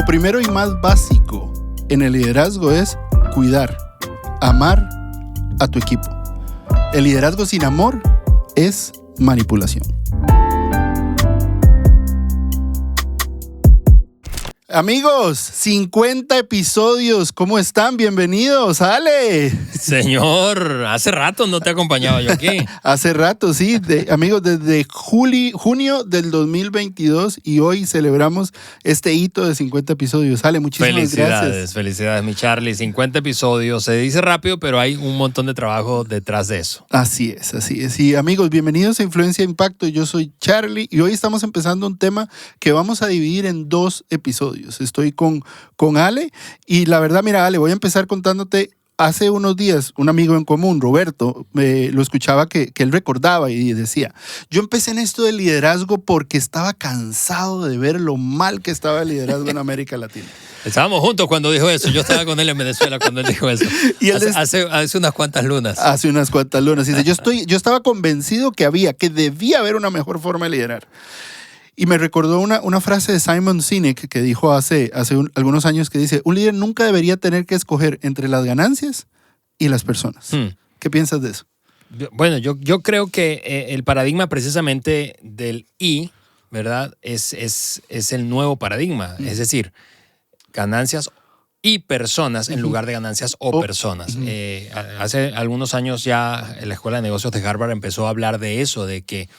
Lo primero y más básico en el liderazgo es cuidar, amar a tu equipo. El liderazgo sin amor es manipulación. Amigos, 50 episodios, ¿cómo están? Bienvenidos, Ale. Señor, hace rato no te acompañaba yo aquí. Hace rato, sí. Amigos, desde junio del 2022 y hoy celebramos este hito de 50 episodios. Ale, muchísimas gracias. Felicidades, mi Charlie. 50 episodios. Se dice rápido, pero hay un montón de trabajo detrás de eso. Así es, así es. Y amigos, bienvenidos a Influencia e Impacto. Yo soy Charlie y hoy estamos empezando un tema que vamos a dividir en 2 episodios. Estoy con Ale y la verdad, mira, Ale, voy a empezar contándote. Hace unos días, un amigo en común, Roberto, lo escuchaba que él recordaba y decía, yo empecé en esto del liderazgo porque estaba cansado de ver lo mal que estaba el liderazgo en América Latina. Estábamos juntos cuando dijo eso. Yo estaba con él en Venezuela cuando él dijo eso. Y hace unas cuantas lunas. Hace unas cuantas lunas. Dice, yo estaba convencido que debía haber una mejor forma de liderar. Y me recordó una frase de Simon Sinek que dijo hace algunos años que dice, un líder nunca debería tener que escoger entre las ganancias y las personas. ¿Qué piensas de eso? Bueno, yo creo que el paradigma precisamente del I, ¿verdad? Es el nuevo paradigma. Es decir, ganancias y personas en lugar de ganancias o personas. Hace algunos años ya la Escuela de Negocios de Harvard empezó a hablar de eso, de que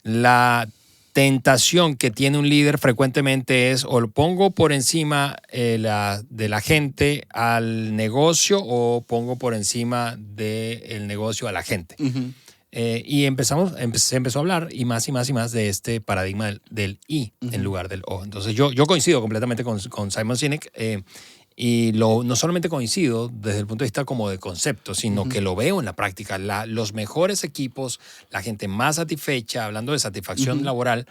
la tentación que tiene un líder frecuentemente es o lo pongo por encima de la gente al negocio o pongo por encima del negocio a la gente. Y se empezó a hablar y más de este paradigma del I en lugar del O. Entonces yo coincido completamente con Simon Sinek y no solamente coincido desde el punto de vista como de concepto, sino que lo veo en la práctica. Los mejores equipos, la gente más satisfecha, hablando de satisfacción laboral,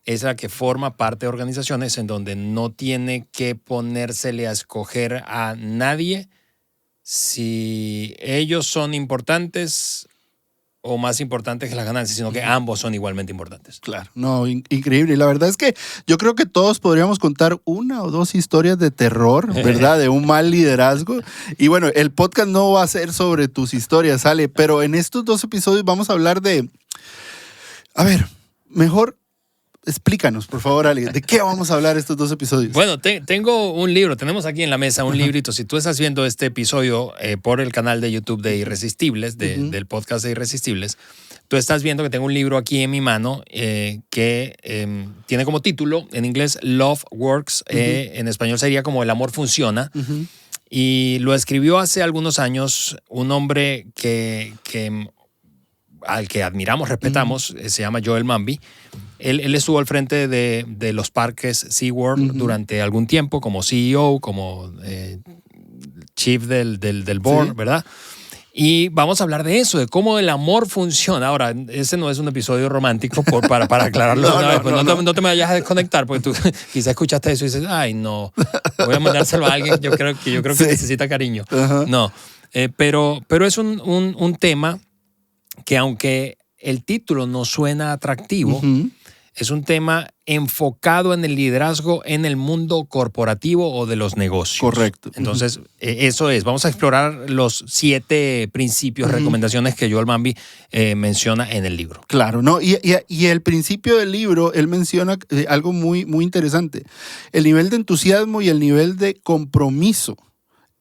es la que forma parte de organizaciones en donde no tiene que ponérsele a escoger a nadie si ellos son importantes o más importantes que las ganancias, sino que ambos son igualmente importantes. Claro, no, increíble. Y la verdad es que yo creo que todos podríamos contar 1 o 2 historias de terror, ¿verdad? De un mal liderazgo. Y bueno, el podcast no va a ser sobre tus historias, Ale, pero en estos 2 episodios vamos a hablar de... A ver, mejor... Explícanos, por favor, Ale, ¿de qué vamos a hablar estos 2 episodios? Bueno, tengo un libro, tenemos aquí en la mesa un librito. Si tú estás viendo este episodio por el canal de YouTube de Irresistibles, del podcast de Irresistibles, tú estás viendo que tengo un libro aquí en mi mano que tiene como título, en inglés, Love Works, en español sería como El amor funciona. Y lo escribió hace algunos años un hombre al que admiramos, respetamos, se llama Joel Manby. Él estuvo al frente de los parques SeaWorld durante algún tiempo como CEO, como chief del board, ¿sí? ¿Verdad? Y vamos a hablar de eso, de cómo el amor funciona. Ahora, ese no es un episodio romántico para aclararlo una vez. Pues no te me vayas a desconectar porque tú quizás escuchaste eso y dices, ay, no, voy a mandárselo a alguien, yo creo que necesita cariño. No, pero es un tema que aunque el título no suena atractivo, es un tema enfocado en el liderazgo en el mundo corporativo o de los negocios. Correcto. Entonces, eso es. Vamos a explorar los 7 principios, recomendaciones que Joel Manby menciona en el libro. Claro, ¿no? Y el principio del libro, él menciona algo muy, muy interesante. El nivel de entusiasmo y el nivel de compromiso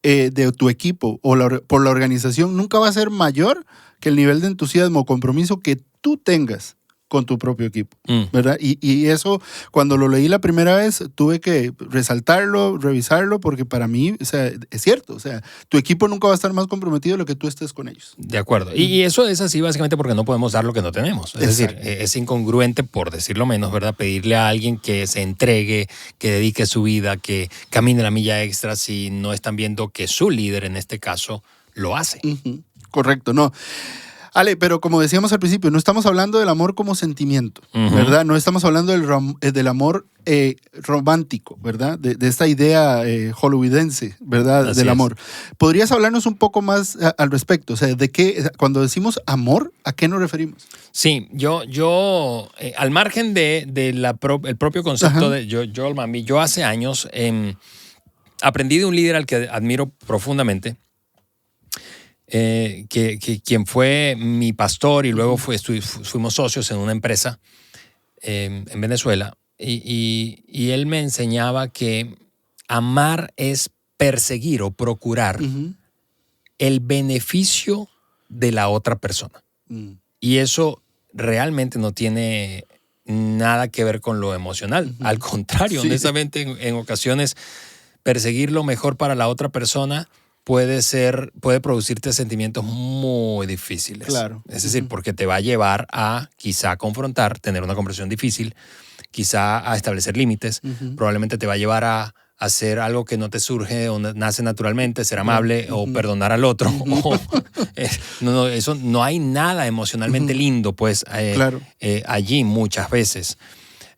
de tu equipo o por la organización nunca va a ser mayor que el nivel de entusiasmo o compromiso que tú tengas con tu propio equipo, ¿verdad? Y eso, cuando lo leí la primera vez, tuve que resaltarlo, revisarlo, porque para mí, o sea, es cierto, o sea, tu equipo nunca va a estar más comprometido de lo que tú estés con ellos. De acuerdo. Y eso es así básicamente porque no podemos dar lo que no tenemos. Es decir, es incongruente, por decirlo menos, ¿verdad? Pedirle a alguien que se entregue, que dedique su vida, que camine la milla extra si no están viendo que su líder, en este caso, lo hace. Correcto, no. Ale, pero como decíamos al principio, no estamos hablando del amor como sentimiento, ¿verdad? No estamos hablando del amor romántico, ¿verdad? De esta idea hollywoodense, ¿verdad? Así Del es. amor. ¿Podrías hablarnos un poco más al respecto? O sea, ¿de qué, cuando decimos amor, a qué nos referimos? Sí, yo al margen el propio concepto Ajá. de Joel Mambi, yo hace años aprendí de un líder al que admiro profundamente, quien fue mi pastor y luego fuimos socios en una empresa en Venezuela. Y él me enseñaba que amar es perseguir o procurar Ujú. el beneficio de la otra persona. Mm. Y eso realmente no tiene nada que ver con lo emocional. Ujú. Al contrario, Sí. honestamente, en ocasiones perseguir lo mejor para la otra persona puede producirte sentimientos muy difíciles. Claro. Es decir, Ujú. porque te va a llevar a quizá confrontar, tener una conversación difícil, quizá a establecer límites, Ujú. probablemente te va a llevar a hacer algo que no te surge o nace naturalmente, ser amable o Ujú. perdonar al otro. Eso no hay nada emocionalmente Ujú. lindo, pues, Claro. allí muchas veces.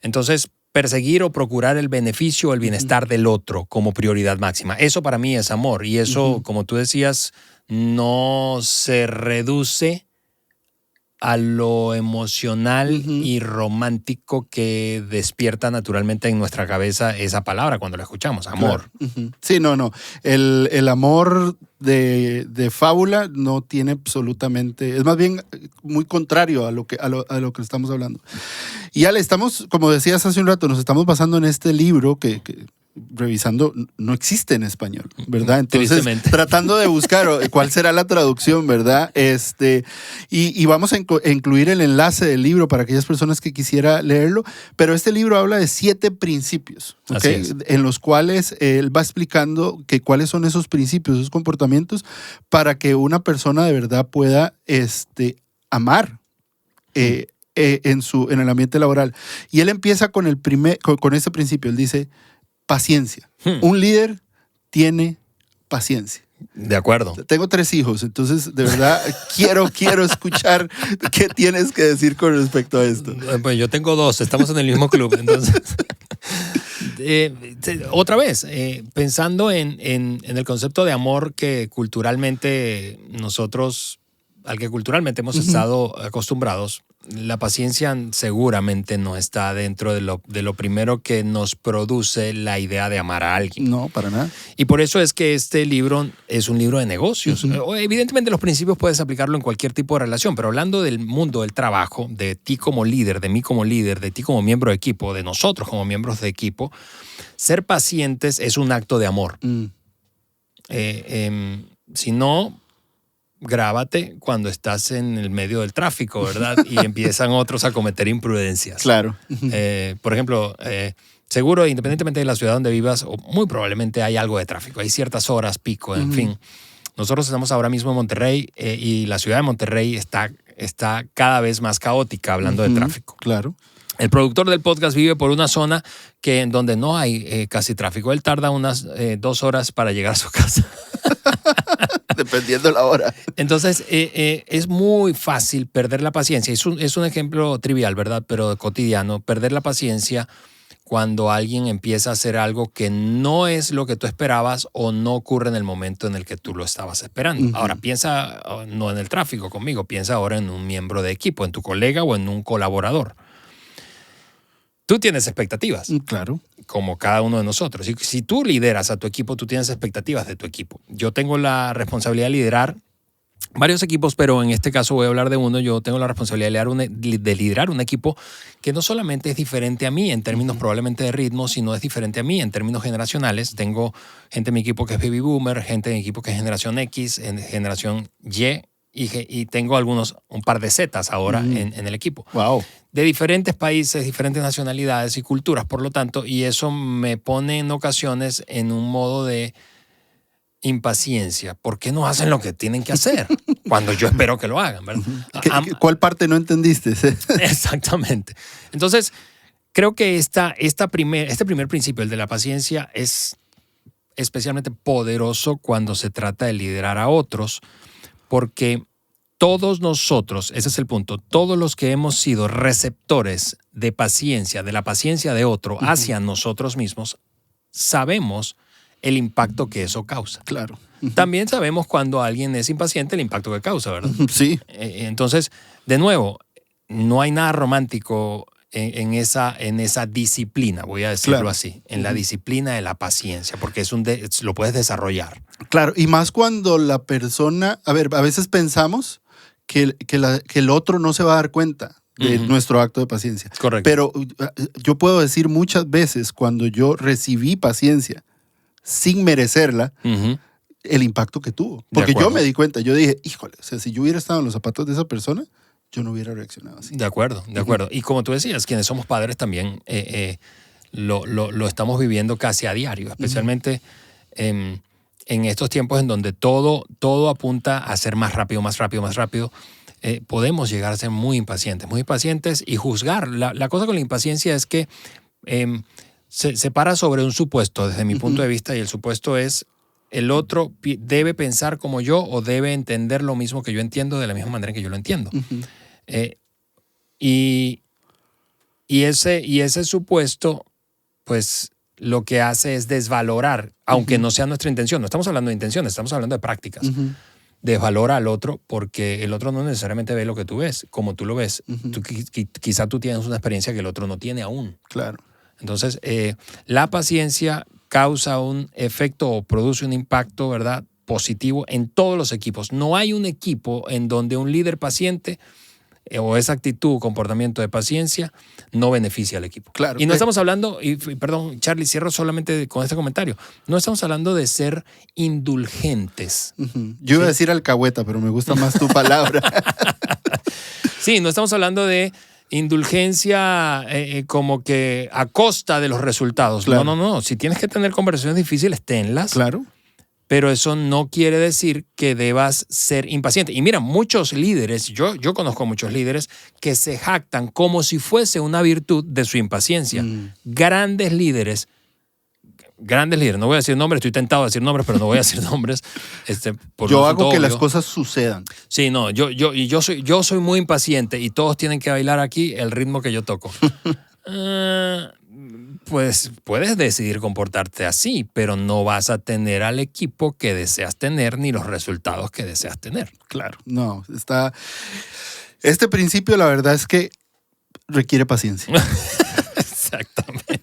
Entonces, perseguir o procurar el beneficio o el bienestar del otro como prioridad máxima. Eso para mí es amor. Y eso, Ujú. como tú decías, no se reduce a lo emocional Ujú. y romántico que despierta naturalmente en nuestra cabeza esa palabra cuando la escuchamos, amor. Claro. Ujú. Sí, no. El amor de fábula no tiene absolutamente, es más bien muy contrario a lo que estamos hablando. Y Ale, estamos, como decías hace un rato, nos estamos basando en este libro que revisando, no existe en español, ¿verdad? Entonces, Tristemente. tratando de buscar cuál será la traducción, ¿verdad? Y vamos a incluir el enlace del libro para aquellas personas que quisiera leerlo, pero este libro habla de 7 principios, ¿ok? Así es. En los cuales él va explicando cuáles son esos principios, esos comportamientos, para que una persona de verdad pueda amar. En el ambiente laboral. Y él empieza con ese principio. Él dice, paciencia. Un líder tiene paciencia. De acuerdo. Tengo 3 hijos, entonces de verdad quiero escuchar qué tienes que decir con respecto a esto. Pues yo tengo 2, estamos en el mismo club, entonces. Otra vez, pensando en el concepto de amor que culturalmente al que culturalmente hemos estado acostumbrados, la paciencia seguramente no está dentro de lo primero que nos produce la idea de amar a alguien. No, para nada. Y por eso es que este libro es un libro de negocios. Evidentemente los principios puedes aplicarlo en cualquier tipo de relación, pero hablando del mundo del trabajo, de ti como líder, de mí como líder, de ti como miembro de equipo, de nosotros como miembros de equipo, ser pacientes es un acto de amor. Si no, grábate cuando estás en el medio del tráfico, ¿verdad? Y empiezan otros a cometer imprudencias. Claro. Por ejemplo, seguro, independientemente de la ciudad donde vivas, muy probablemente hay algo de tráfico. Hay ciertas horas pico, en fin. Nosotros estamos ahora mismo en Monterrey y la ciudad de Monterrey está cada vez más caótica hablando de tráfico. Claro. El productor del podcast vive por una zona en donde no hay casi tráfico. Él tarda unas 2 horas para llegar a su casa. Dependiendo la hora. Entonces, es muy fácil perder la paciencia. Es un ejemplo trivial, ¿verdad? Pero cotidiano. Perder la paciencia cuando alguien empieza a hacer algo que no es lo que tú esperabas o no ocurre en el momento en el que tú lo estabas esperando. Ahora, piensa no en el tráfico conmigo, piensa ahora en un miembro de equipo, en tu colega o en un colaborador. Tú tienes expectativas. Claro. Como cada uno de nosotros. Si tú lideras a tu equipo, tú tienes expectativas de tu equipo. Yo tengo la responsabilidad de liderar varios equipos, pero en este caso voy a hablar de uno. Yo tengo la responsabilidad de liderar un equipo que no solamente es diferente a mí en términos probablemente de ritmo, sino es diferente a mí en términos generacionales. Tengo gente en mi equipo que es baby boomer, gente en mi equipo que es generación X, en generación Y tengo un par de Zetas ahora en el equipo. Wow. De diferentes países, diferentes nacionalidades y culturas, por lo tanto, y eso me pone en ocasiones en un modo de impaciencia. ¿Por qué no hacen lo que tienen que hacer? Cuando yo espero que lo hagan, ¿verdad? ¿Cuál parte no entendiste? Exactamente. Entonces, creo que este primer principio, el de la paciencia, es especialmente poderoso cuando se trata de liderar a otros, porque todos nosotros, ese es el punto, todos los que hemos sido receptores de paciencia, de la paciencia de otro hacia nosotros mismos, sabemos el impacto que eso causa. Claro. También sabemos cuando alguien es impaciente el impacto que causa, ¿verdad? Sí. Entonces, de nuevo, no hay nada romántico en esa disciplina, voy a decirlo Claro. así, en la disciplina de la paciencia, porque lo puedes desarrollar. Claro, y más cuando la persona, a veces pensamos que el otro no se va a dar cuenta de nuestro acto de paciencia. Correcto. Pero yo puedo decir muchas veces cuando yo recibí paciencia sin merecerla, el impacto que tuvo. Porque yo me di cuenta, yo dije, híjole, o sea, si yo hubiera estado en los zapatos de esa persona, yo no hubiera reaccionado así. De acuerdo. Y como tú decías, quienes somos padres también lo estamos viviendo casi a diario, especialmente en estos tiempos en donde todo apunta a ser más rápido. Podemos llegar a ser muy impacientes y juzgar. La cosa con la impaciencia es que se para sobre un supuesto desde mi punto de vista, y el supuesto es el otro debe pensar como yo o debe entender lo mismo que yo entiendo de la misma manera que yo lo entiendo. Y ese supuesto, pues lo que hace es desvalorar, aunque no sea nuestra intención. No estamos hablando de intenciones, estamos hablando de prácticas. Desvalora al otro porque el otro no necesariamente ve lo que tú ves, como tú lo ves. Quizá tú tienes una experiencia que el otro no tiene aún. Claro. Entonces, la paciencia causa un efecto o produce un impacto, ¿verdad?, positivo en todos los equipos. No hay un equipo en donde un líder paciente o esa actitud o comportamiento de paciencia no beneficia al equipo. Claro. Y no estamos hablando, perdón, Charlie, cierro solamente con este comentario, no estamos hablando de ser indulgentes. Yo iba a decir alcahueta, pero me gusta más tu palabra. Sí, no estamos hablando de indulgencia como que a costa de los resultados. Claro. No. Si tienes que tener conversaciones difíciles, tenlas. Claro. Pero eso no quiere decir que debas ser impaciente. Y mira, muchos líderes, yo conozco muchos líderes que se jactan como si fuese una virtud de su impaciencia. Grandes líderes, no voy a decir nombres, estoy tentado a decir nombres, pero no voy a decir nombres. Yo hago que las cosas sucedan. Sí, no, yo soy muy impaciente y todos tienen que bailar aquí el ritmo que yo toco. Pues puedes decidir comportarte así, pero no vas a tener al equipo que deseas tener ni los resultados que deseas tener. Claro, no, este principio la verdad es que requiere paciencia. Exactamente.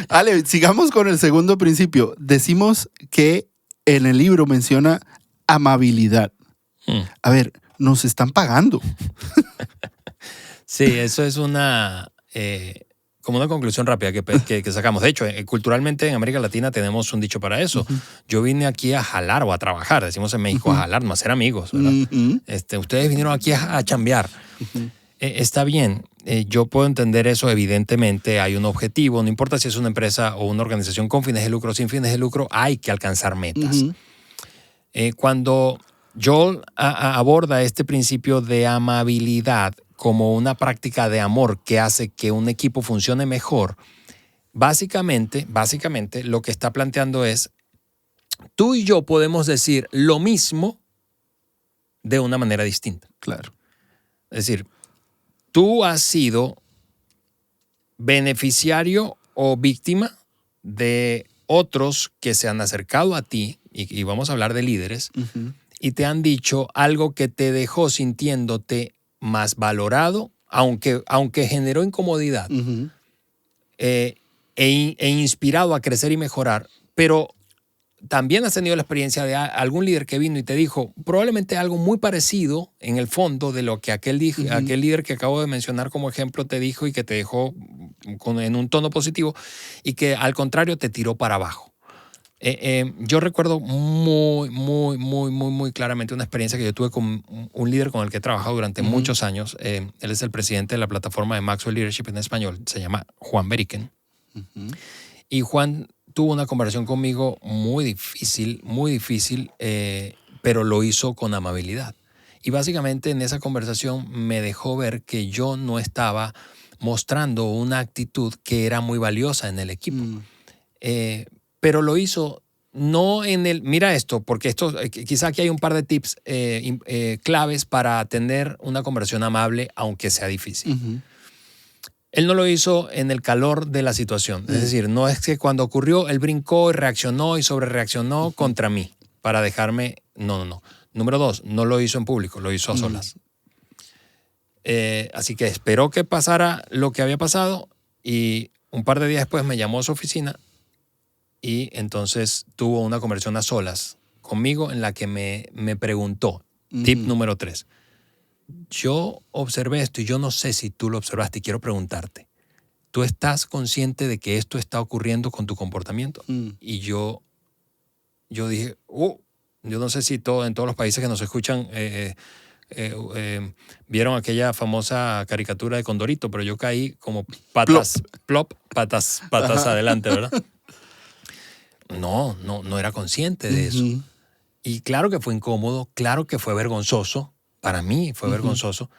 Ale, sigamos con el segundo principio. Decimos que en el libro menciona amabilidad. A ver, nos están pagando. Sí, eso es como una conclusión rápida que sacamos. De hecho, culturalmente en América Latina tenemos un dicho para eso. Yo vine aquí a jalar o a trabajar. Decimos en México a jalar, no a ser amigos, ¿verdad? Ustedes vinieron aquí a chambear. Está bien. Yo puedo entender eso. Evidentemente hay un objetivo. No importa si es una empresa o una organización con fines de lucro o sin fines de lucro, hay que alcanzar metas. Cuando Joel aborda este principio de amabilidad como una práctica de amor que hace que un equipo funcione mejor, básicamente lo que está planteando es, tú y yo podemos decir lo mismo de una manera distinta. Claro. Es decir, tú has sido beneficiario o víctima de otros que se han acercado a ti, y vamos a hablar de líderes, y te han dicho algo que te dejó sintiéndote más valorado, aunque generó incomodidad, e inspirado a crecer y mejorar, pero también has tenido la experiencia de algún líder que vino y te dijo probablemente algo muy parecido en el fondo de lo que aquel líder que acabo de mencionar como ejemplo te dijo y que te dejó en un tono positivo y que al contrario te tiró para abajo. Yo recuerdo muy claramente una experiencia que yo tuve con un líder con el que he trabajado durante muchos años. Él es el presidente de la plataforma de Maxwell Leadership en español. Se llama Juan Beriken. Y Juan tuvo una conversación conmigo muy difícil, pero lo hizo con amabilidad. Y básicamente en esa conversación me dejó ver que yo no estaba mostrando una actitud que era muy valiosa en el equipo. Pero lo hizo no en el... Mira esto, porque esto, quizá aquí hay un par de tips claves para tener una conversación amable, aunque sea difícil. Ujú. Él no lo hizo en el calor de la situación. Es decir, no es que cuando ocurrió, él brincó y reaccionó y sobrereaccionó contra mí para dejarme... No. Número 2, no lo hizo en público, lo hizo a solas. Así que esperó que pasara lo que había pasado y un par de días después me llamó a su oficina y entonces tuvo una conversación a solas conmigo en la que me preguntó, tip número 3. Yo observé esto y yo no sé si tú lo observaste y quiero preguntarte. ¿Tú estás consciente de que esto está ocurriendo con tu comportamiento? Y yo dije, yo no sé si en todos los países que nos escuchan vieron aquella famosa caricatura de Condorito, pero yo caí como patas, plop, patas adelante, ¿verdad? No era consciente de eso. Y claro que fue incómodo, claro que fue vergonzoso, para mí fue vergonzoso,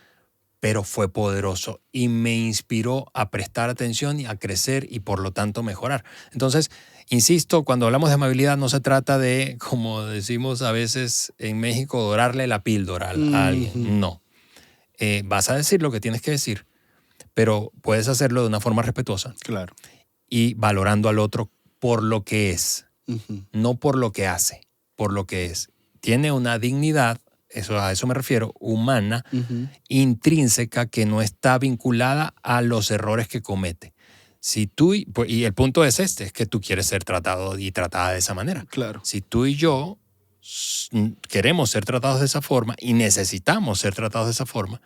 pero fue poderoso y me inspiró a prestar atención y a crecer y por lo tanto mejorar. Entonces, insisto, cuando hablamos de amabilidad no se trata de, como decimos a veces en México, dorarle la píldora a alguien. No. Vas a decir lo que tienes que decir, pero puedes hacerlo de una forma respetuosa. Claro. Y valorando al otro por lo que es, no por lo que hace, por lo que es. Tiene una dignidad, a eso me refiero, humana, intrínseca, que no está vinculada a los errores que comete. Y el punto es es que tú quieres ser tratado y tratada de esa manera. Claro. Si tú y yo queremos ser tratados de esa forma y necesitamos ser tratados de esa forma,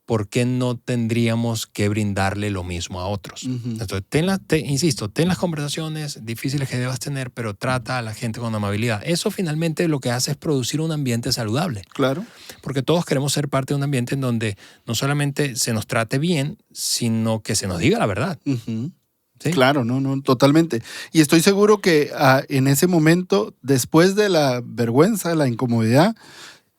¿por qué no tendríamos que brindarle lo mismo a otros? Entonces, insisto, ten las conversaciones difíciles que debas tener, pero trata a la gente con amabilidad. Eso finalmente lo que hace es producir un ambiente saludable. Claro. Porque todos queremos ser parte de un ambiente en donde no solamente se nos trate bien, sino que se nos diga la verdad. ¿Sí? Claro, no, totalmente. Y estoy seguro que en ese momento, después de la vergüenza, la incomodidad,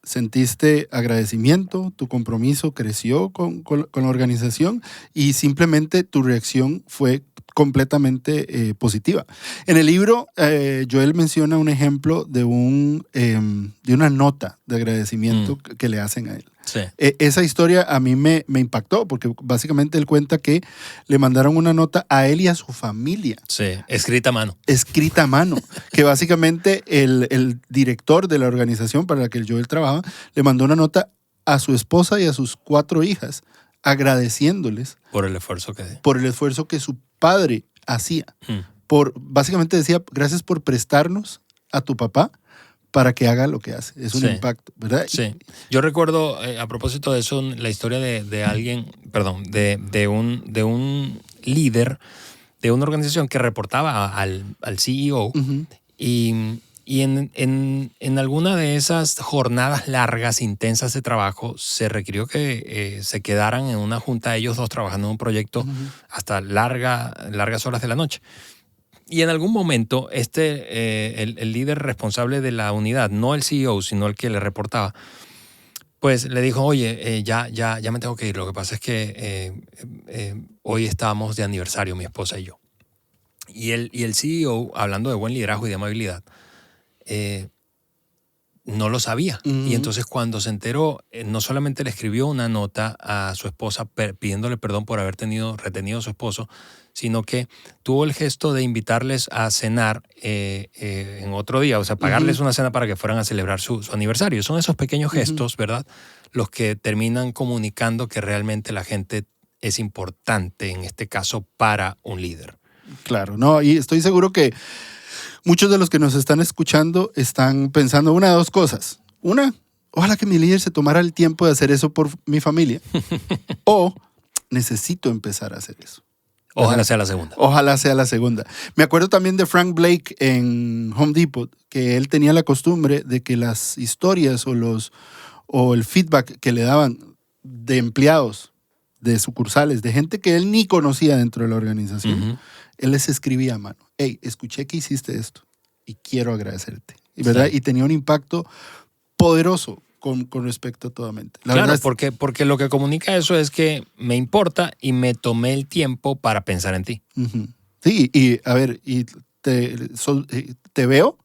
sentiste agradecimiento, tu compromiso creció con la organización y simplemente tu reacción fue completamente positiva. En el libro, Joel menciona un ejemplo de una nota de agradecimiento que le hacen a él. Sí. Esa historia a mí me impactó porque básicamente él cuenta que le mandaron una nota a él y a su familia. Sí, escrita a mano. Escrita a mano, que básicamente el director de la organización para la que Joel trabaja le mandó una nota a su esposa y a sus 4 hijas agradeciéndoles por el esfuerzo que su padre hacía. Básicamente decía, gracias por prestarnos a tu papá para que haga lo que hace. Es un impacto, ¿verdad? Sí. Yo recuerdo, a propósito de eso, la historia de alguien, perdón, de un líder de una organización que reportaba al CEO y en alguna de esas jornadas largas, intensas de trabajo, se requirió que se quedaran en una junta ellos dos trabajando en un proyecto hasta largas horas de la noche. Y en algún momento el líder responsable de la unidad, no el CEO, sino el que le reportaba, pues le dijo, oye, ya me tengo que ir. Lo que pasa es que hoy estábamos de aniversario, mi esposa y yo. Y el CEO, hablando de buen liderazgo y de amabilidad, no lo sabía. Y entonces cuando se enteró, no solamente le escribió una nota a su esposa pidiéndole perdón por haber retenido a su esposo, sino que tuvo el gesto de invitarles a cenar en otro día, o sea, pagarles una cena para que fueran a celebrar su aniversario. Son esos pequeños gestos, ¿verdad?, los que terminan comunicando que realmente la gente es importante, en este caso, para un líder. Claro, no, y estoy seguro que muchos de los que nos están escuchando están pensando una de 2 cosas. Una, ojalá que mi líder se tomara el tiempo de hacer eso por mi familia. O necesito empezar a hacer eso. Ojalá sea la segunda. Ojalá sea la segunda. Me acuerdo también de Frank Blake en Home Depot, que él tenía la costumbre de que las historias o el feedback que le daban de empleados, de sucursales, de gente que él ni conocía dentro de la organización, él les escribía a mano. Hey, escuché que hiciste esto y quiero agradecerte. ¿Verdad? Sí. Y tenía un impacto poderoso con respecto a toda mente. Claro, porque lo que comunica eso es que me importa y me tomé el tiempo para pensar en ti. Sí, y a ver, y te veo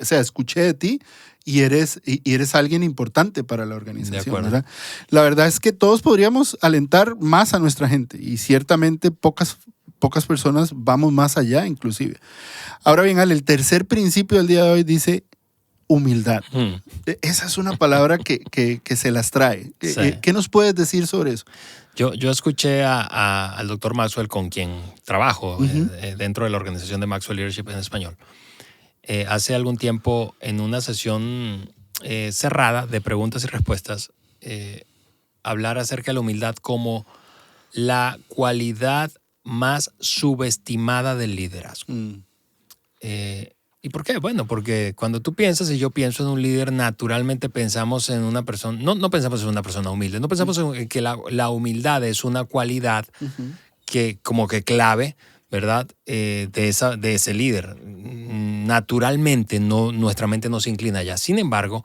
o sea, escuché de ti y eres alguien importante para la organización, ¿verdad? La verdad es que todos podríamos alentar más a nuestra gente y ciertamente pocas personas vamos más allá inclusive. Ahora bien, Ale, el tercer principio del día de hoy dice humildad. Esa es una palabra que se las trae. Sí. ¿Qué nos puedes decir sobre eso? Yo escuché al doctor Maxwell, con quien trabajo dentro de la organización de Maxwell Leadership en español, hace algún tiempo en una sesión cerrada de preguntas y respuestas, hablar acerca de la humildad como la cualidad más subestimada del liderazgo. ¿Y por qué? Bueno, porque cuando tú piensas y yo pienso en un líder, naturalmente pensamos en una persona, no pensamos en una persona humilde, no pensamos en que la humildad es una cualidad que como que clave, ¿verdad? De ese líder. Naturalmente nuestra mente no se inclina allá. Sin embargo,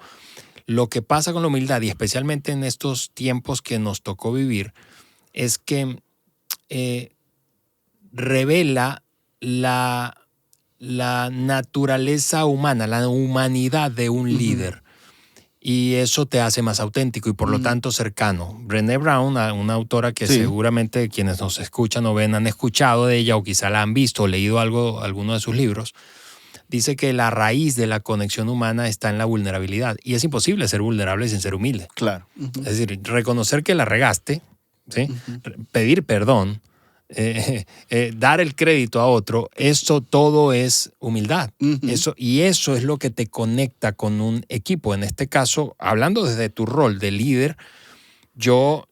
lo que pasa con la humildad, y especialmente en estos tiempos que nos tocó vivir, es que revela la naturaleza humana, la humanidad de un líder. Y eso te hace más auténtico y por lo tanto cercano. Brené Brown, una autora que seguramente quienes nos escuchan o ven han escuchado de ella o quizá la han visto o leído alguno de sus libros, dice que la raíz de la conexión humana está en la vulnerabilidad. Y es imposible ser vulnerable sin ser humilde. Claro. Es decir, reconocer que la regaste, ¿sí? Pedir perdón, dar el crédito a otro, eso todo es humildad. Eso es lo que te conecta con un equipo. En este caso, hablando desde tu rol de líder, yo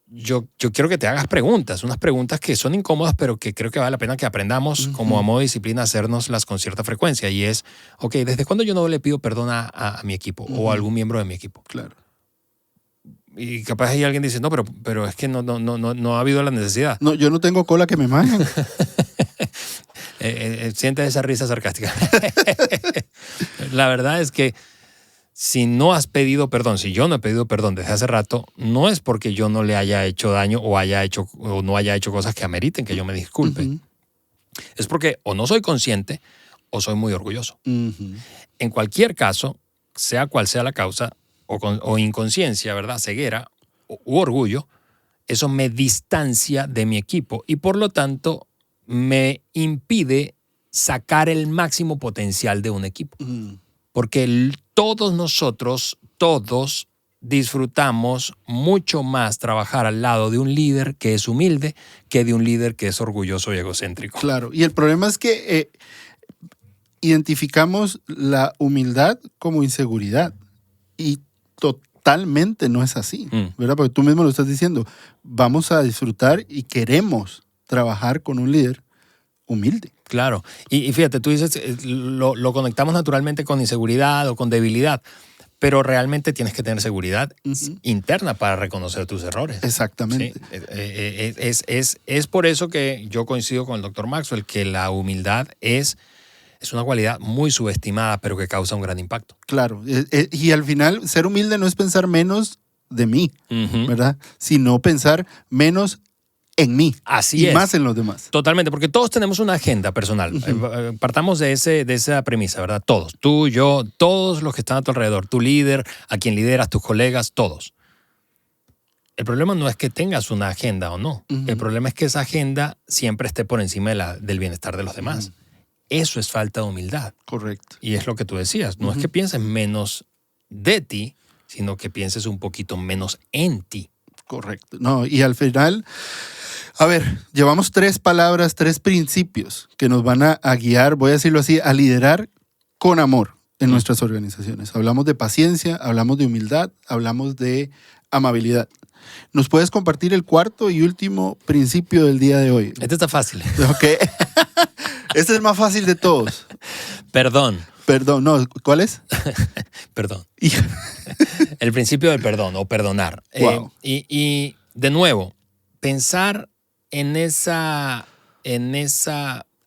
quiero que te hagas preguntas, unas preguntas que son incómodas, pero que creo que vale la pena que aprendamos como a modo de disciplina a hacernoslas con cierta frecuencia. Y es, ok, ¿desde cuándo yo no le pido perdón a mi equipo o a algún miembro de mi equipo? Claro. Y capaz ahí alguien dice, no, pero es que no ha habido la necesidad. No, yo no tengo cola que me majen. Siente esa risa sarcástica. La verdad es que si no has pedido perdón, si yo no he pedido perdón desde hace rato, no es porque yo no le haya hecho daño o no haya hecho cosas que ameriten que yo me disculpe. Es porque o no soy consciente o soy muy orgulloso. En cualquier caso, sea cual sea la causa, o inconsciencia, ¿verdad? Ceguera u orgullo, eso me distancia de mi equipo y por lo tanto me impide sacar el máximo potencial de un equipo. Porque todos nosotros, disfrutamos mucho más trabajar al lado de un líder que es humilde que de un líder que es orgulloso y egocéntrico. Claro, y el problema es que identificamos la humildad como inseguridad y totalmente no es así, ¿verdad? Porque tú mismo lo estás diciendo, vamos a disfrutar y queremos trabajar con un líder humilde. Claro, y fíjate, tú dices, lo conectamos naturalmente con inseguridad o con debilidad, pero realmente tienes que tener seguridad interna para reconocer tus errores. Exactamente. ¿Sí? Es por eso que yo coincido con el doctor Maxwell, que la humildad es una cualidad muy subestimada, pero que causa un gran impacto. Claro, y al final ser humilde no es pensar menos de mí, ¿verdad? Sino pensar menos en mí. Así y más en los demás. Totalmente, porque todos tenemos una agenda personal. Partamos de esa premisa, ¿verdad? Todos, tú, yo, todos los que están a tu alrededor, tu líder, a quien lideras, tus colegas, todos. El problema no es que tengas una agenda o no. El problema es que esa agenda siempre esté por encima del bienestar de los demás. Eso es falta de humildad. Correcto. Y es lo que tú decías. No es que pienses menos de ti, sino que pienses un poquito menos en ti. Correcto. No, y al final, a ver, llevamos 3 palabras, 3 principios que nos van a guiar, voy a decirlo así, a liderar con amor en nuestras organizaciones. Hablamos de paciencia, hablamos de humildad, hablamos de amabilidad. ¿Nos puedes compartir el cuarto y último principio del día de hoy? Este está fácil. Ok. Este es el más fácil de todos. Perdón. Perdón, no, ¿cuál es? Perdón. El principio del perdón o perdonar. Wow. Y de nuevo, pensar en esa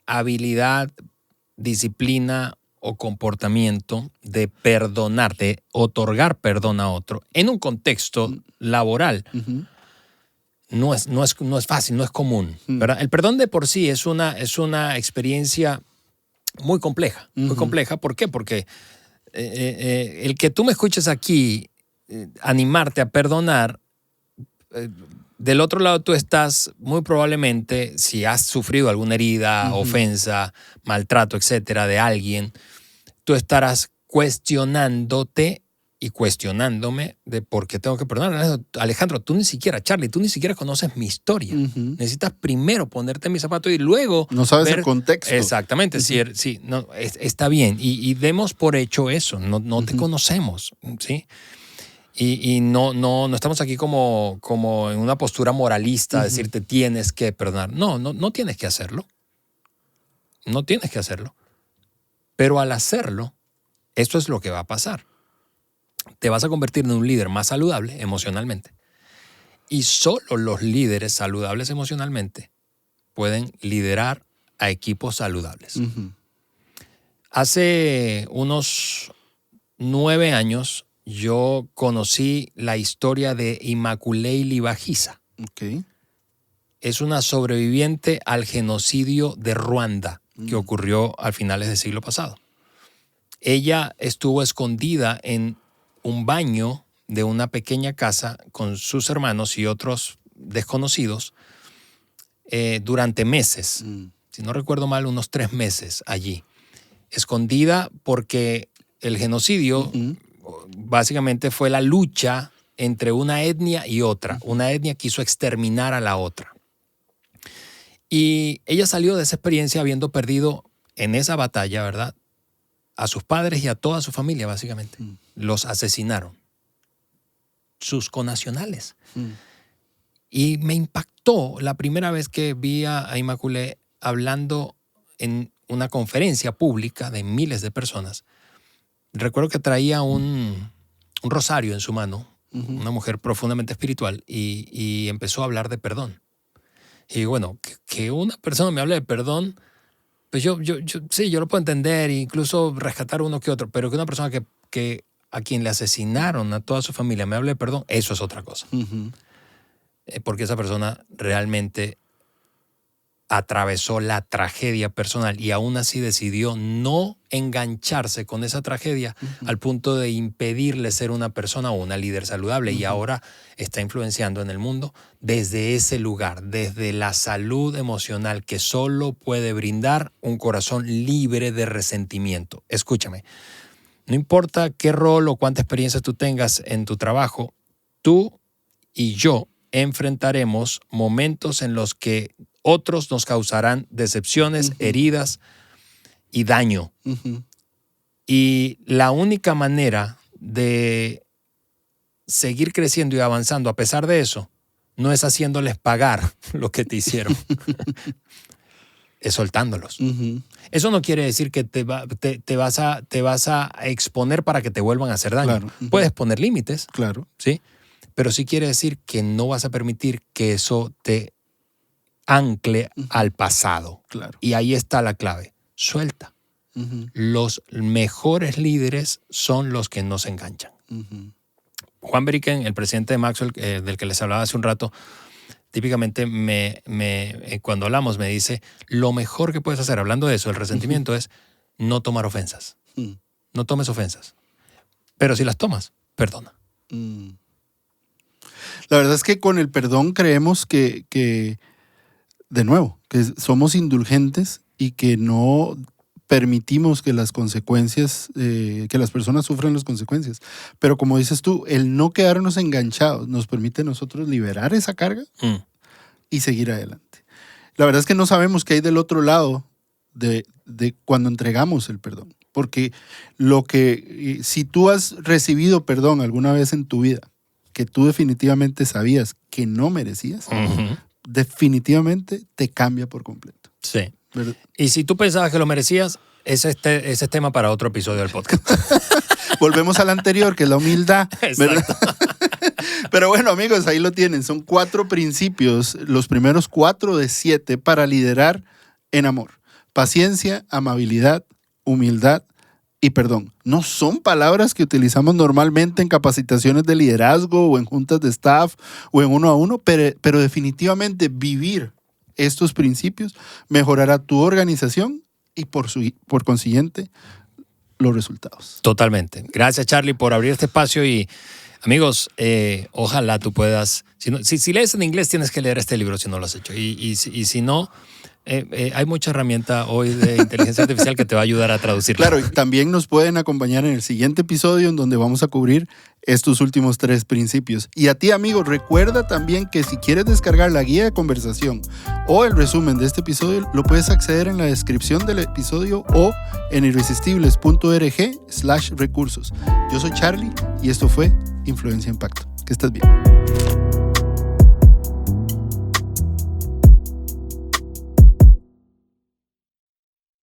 habilidad, disciplina o comportamiento de perdonar, de otorgar perdón a otro en un contexto laboral. No es fácil, no es común, ¿verdad? El perdón de por sí es una experiencia muy compleja. Muy compleja. ¿Por qué? Porque el que tú me escuches aquí, animarte a perdonar, del otro lado tú estás muy probablemente, si has sufrido alguna herida, ofensa, maltrato, etcétera, de alguien, tú estarás cuestionándote y cuestionándome de por qué tengo que perdonar. Alejandro, tú ni siquiera, Charlie, tú ni siquiera conoces mi historia. Necesitas primero ponerte en mis zapatos y luego no sabes ver el contexto. Exactamente, sí, no, está bien. Y demos por hecho eso, no te conocemos, ¿sí? Y no estamos aquí como en una postura moralista, decirte tienes que perdonar. No tienes que hacerlo. No tienes que hacerlo. Pero al hacerlo, esto es lo que va a pasar. Te vas a convertir en un líder más saludable emocionalmente. Y solo los líderes saludables emocionalmente pueden liderar a equipos saludables. Hace unos 9 años yo conocí la historia de Immaculée Libagiza. Okay. Es una sobreviviente al genocidio de Ruanda que ocurrió a finales del siglo pasado. Ella estuvo escondida en un baño de una pequeña casa con sus hermanos y otros desconocidos durante meses. Si no recuerdo mal, unos 3 meses allí. Escondida porque el genocidio básicamente fue la lucha entre una etnia y otra. Una etnia quiso exterminar a la otra. Y ella salió de esa experiencia habiendo perdido en esa batalla, ¿verdad?, a sus padres y a toda su familia, básicamente. Los asesinaron. Sus connacionales. Y me impactó la primera vez que vi a Immaculée hablando en una conferencia pública de miles de personas. Recuerdo que traía un rosario en su mano, una mujer profundamente espiritual, y empezó a hablar de perdón. Y bueno, que una persona me hable de perdón, pues sí, yo lo puedo entender, incluso rescatar uno que otro, pero que una persona que a quien le asesinaron a toda su familia me hable de perdón, eso es otra cosa. Porque esa persona realmente atravesó la tragedia personal y aún así decidió no engancharse con esa tragedia al punto de impedirle ser una persona o una líder saludable, y ahora está influenciando en el mundo desde ese lugar, desde la salud emocional que solo puede brindar un corazón libre de resentimiento. Escúchame, no importa qué rol o cuánta experiencia tú tengas en tu trabajo, tú y yo enfrentaremos momentos en los que otros nos causarán decepciones, heridas y daño. Y la única manera de seguir creciendo y avanzando a pesar de eso no es haciéndoles pagar lo que te hicieron, es soltándolos. Eso no quiere decir que te vas a exponer para que te vuelvan a hacer daño. Claro. Puedes poner límites, Claro. ¿sí? Pero sí quiere decir que no vas a permitir que eso te ancle al pasado. Claro. Y ahí está la clave. Suelta. Los mejores líderes son los que no se enganchan. Juan Beriken, el presidente de Maxwell, del que les hablaba hace un rato, típicamente cuando hablamos me dice, lo mejor que puedes hacer, hablando de eso, el resentimiento, es no tomar ofensas. No tomes ofensas. Pero si las tomas, perdona. La verdad es que con el perdón creemos que de nuevo, que somos indulgentes y que no permitimos que las consecuencias, que las personas sufran las consecuencias. Pero como dices tú, el no quedarnos enganchados nos permite a nosotros liberar esa carga y seguir adelante. La verdad es que no sabemos qué hay del otro lado de cuando entregamos el perdón. Porque si tú has recibido perdón alguna vez en tu vida, que tú definitivamente sabías que no merecías, definitivamente te cambia por completo. Sí. ¿Verdad? Y si tú pensabas que lo merecías, ese es tema para otro episodio del podcast. Volvemos al anterior, que es la humildad. ¿Verdad? Pero bueno, amigos, ahí lo tienen. Son 4 principios, los primeros 4 de 7 para liderar en amor. Paciencia, amabilidad, humildad y perdón. No son palabras que utilizamos normalmente en capacitaciones de liderazgo o en juntas de staff o en 1 a 1, pero definitivamente vivir estos principios mejorará tu organización y por consiguiente los resultados. Totalmente. Gracias, Charlie, por abrir este espacio y amigos, ojalá tú puedas, si lees en inglés tienes que leer este libro si no lo has hecho y si no, hay mucha herramienta hoy de inteligencia artificial que te va a ayudar a traducirlo. Claro, y también nos pueden acompañar en el siguiente episodio en donde vamos a cubrir estos últimos 3 principios. Y a ti, amigo, recuerda también que si quieres descargar la guía de conversación o el resumen de este episodio, lo puedes acceder en la descripción del episodio o en irresistibles.org/recursos. Yo soy Charlie y esto fue Influencia Impacto. Que estés bien.